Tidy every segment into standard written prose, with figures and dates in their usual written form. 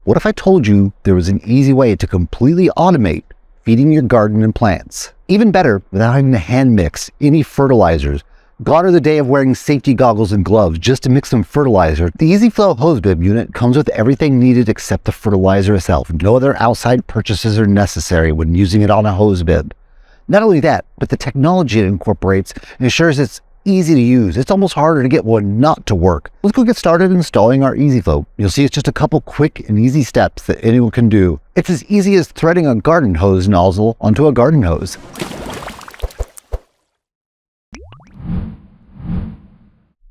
What if I told you there was an easy way to completely automate feeding your garden and plants? Even better, without having to hand mix any fertilizers. Gone are the day of wearing safety goggles and gloves just to mix some fertilizer. The EZ-Flo hose bib unit comes with everything needed except the fertilizer itself. No other outside purchases are necessary when using it on a hose bib. Not only that, but the technology it incorporates ensures it's easy to use. It's almost harder to get one not to work. Let's go get started installing our EZ-Flo. You'll see it's just a couple quick and easy steps that anyone can do. It's as easy as threading a garden hose nozzle onto a garden hose.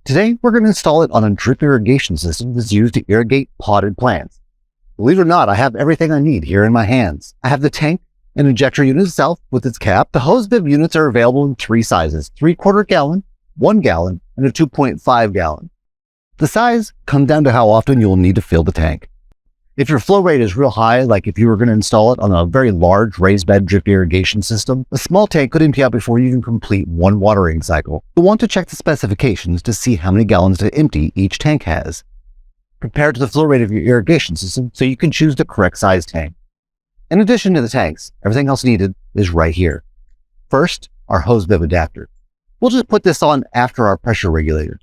Today, we're going to install it on a drip irrigation system that's used to irrigate potted plants. Believe it or not, I have everything I need here in my hands. I have the tank and injector unit itself with its cap. The hose bib units are available in 3 sizes, 3/4 gallon, 1 gallon, and a 2.5 gallon. The size comes down to how often you'll need to fill the tank. If your flow rate is real high, like if you were going to install it on a very large raised bed drip irrigation system, a small tank could empty out before you can complete 1 watering cycle. You'll want to check the specifications to see how many gallons to empty each tank has, compared to the flow rate of your irrigation system, so you can choose the correct size tank. In addition to the tanks, everything else needed is right here. First, our hose bib adapter. We'll just put this on after our pressure regulator.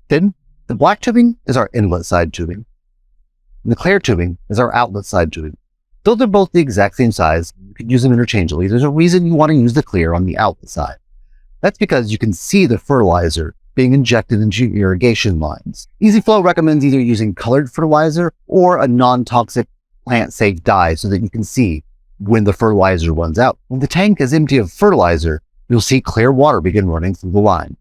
Then, the black tubing is our inlet side tubing. And the clear tubing is our outlet side tubing. Though they're both the exact same size, you can use them interchangeably. There's a reason you want to use the clear on the outlet side. That's because you can see the fertilizer being injected into your irrigation lines. EZ-Flo recommends either using colored fertilizer or a non-toxic plant-safe dye so that you can see when the fertilizer runs out. When the tank is empty of fertilizer, you'll see clear water begin running through the line.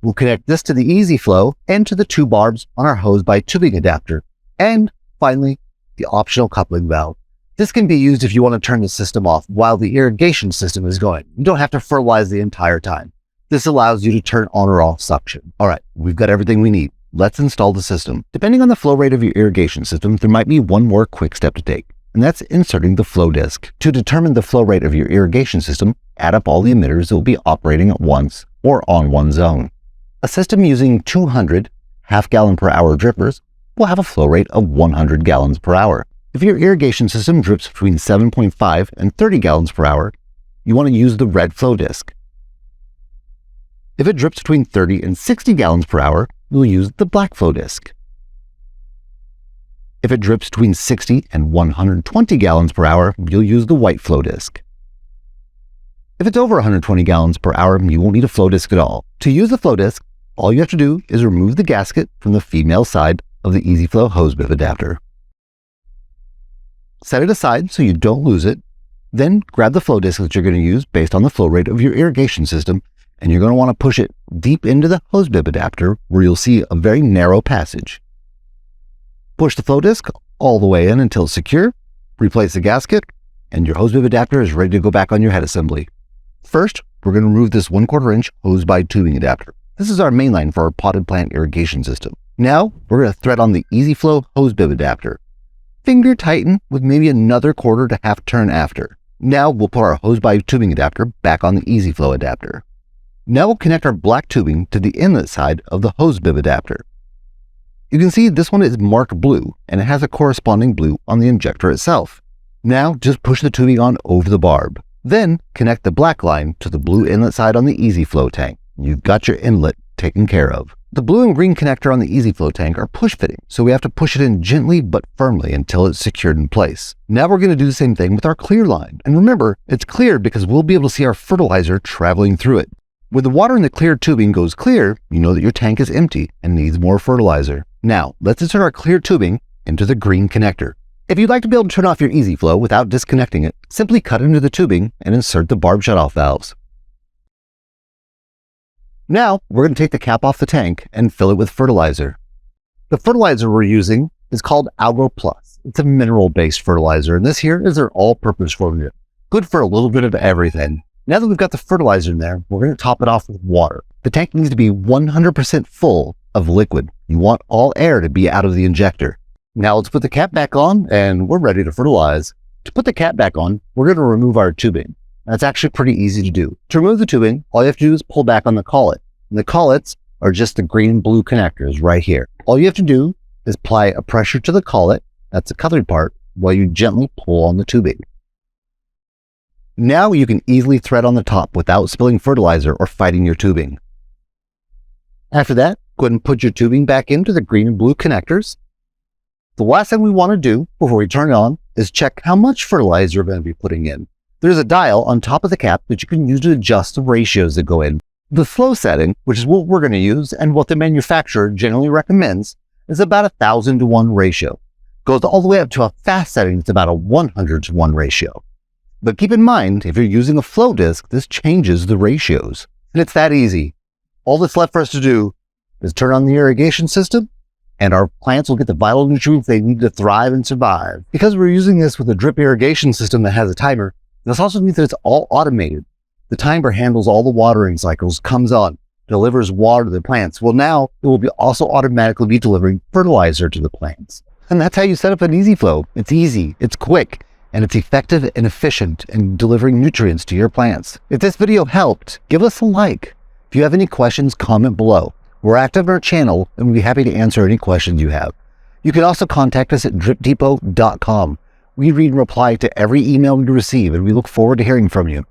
We'll connect this to the EZ-Flo and to the 2 barbs on our hose by tubing adapter. And finally, the optional coupling valve. This can be used if you want to turn the system off while the irrigation system is going. You don't have to fertilize the entire time. This allows you to turn on or off suction. All right, we've got everything we need. Let's install the system. Depending on the flow rate of your irrigation system, there might be one more quick step to take, and that's inserting the Flo-Disc. To determine the flow rate of your irrigation system, add up all the emitters that will be operating at once or on one zone. A system using 200 half-gallon per hour drippers will have a flow rate of 100 gallons per hour. If your irrigation system drips between 7.5 and 30 gallons per hour, you want to use the red Flo-Disc. If it drips between 30 and 60 gallons per hour, you'll use the black Flo-Disc. If it drips between 60 and 120 gallons per hour, you'll use the white Flo-Disc. If it's over 120 gallons per hour, you won't need a Flo-Disc at all. To use the Flo-Disc, all you have to do is remove the gasket from the female side of the EZ-Flo hose bib adapter. Set it aside so you don't lose it. Then grab the Flo-Disc that you're going to use based on the flow rate of your irrigation system, and you're going to want to push it deep into the hose bib adapter where you'll see a very narrow passage. Push the Flo-Disc all the way in until it's secure, replace the gasket, and your hose bib adapter is ready to go back on your head assembly. First, we're going to remove this 1/4 inch hose by tubing adapter. This is our main line for our potted plant irrigation system. Now, we're going to thread on the EZ-Flo hose bib adapter. Finger tighten with maybe another 1/4 to half turn after. Now, we'll put our hose by tubing adapter back on the EZ-Flo adapter. Now we'll connect our black tubing to the inlet side of the hose bib adapter. You can see this one is marked blue, and it has a corresponding blue on the injector itself. Now, just push the tubing on over the barb. Then, connect the black line to the blue inlet side on the EZ-Flo tank. You've got your inlet taken care of. The blue and green connector on the EZ-Flo tank are push fitting, so we have to push it in gently but firmly until it's secured in place. Now we're going to do the same thing with our clear line. And remember, it's clear because we'll be able to see our fertilizer traveling through it. When the water in the clear tubing goes clear, you know that your tank is empty and needs more fertilizer. Now, let's insert our clear tubing into the green connector. If you'd like to be able to turn off your EZ-Flo without disconnecting it, simply cut into the tubing and insert the barb shutoff valves. Now, we're going to take the cap off the tank and fill it with fertilizer. The fertilizer we're using is called Algo Plus. It's a mineral-based fertilizer, and this here is their all-purpose formula. Good for a little bit of everything. Now that we've got the fertilizer in there, we're going to top it off with water. The tank needs to be 100% full of liquid. You want all air to be out of the injector. Now let's put the cap back on, and we're ready to fertilize. To put the cap back on, we're going to remove our tubing. That's actually pretty easy to do. To remove the tubing, all you have to do is pull back on the collet. And the collets are just the green and blue connectors right here. All you have to do is apply a pressure to the collet, that's the colored part, while you gently pull on the tubing. Now you can easily thread on the top without spilling fertilizer or fighting your tubing. After that, go ahead and put your tubing back into the green and blue connectors. The last thing we want to do before we turn it on is check how much fertilizer you're going to be putting in. There's a dial on top of the cap that you can use to adjust the ratios that go in. The flow setting, which is what we're going to use and what the manufacturer generally recommends, is about 1,000 to 1 ratio. Goes all the way up to a fast setting that's about a 100 to 1 ratio. But keep in mind, if you're using a Flo-Disc, this changes the ratios. And it's that easy. All that's left for us to do is turn on the irrigation system, and our plants will get the vital nutrients they need to thrive and survive. Because we're using this with a drip irrigation system that has a timer, this also means that it's all automated. The timer handles all the watering cycles, comes on, delivers water to the plants. Well, now it will also automatically be delivering fertilizer to the plants. And that's how you set up an EZ-Flo. It's easy, it's quick, and it's effective and efficient in delivering nutrients to your plants. If this video helped, give us a like. If you have any questions, comment below. We're active on our channel and we'll be happy to answer any questions you have. You can also contact us at dripdepot.com. We read and reply to every email we receive, and we look forward to hearing from you.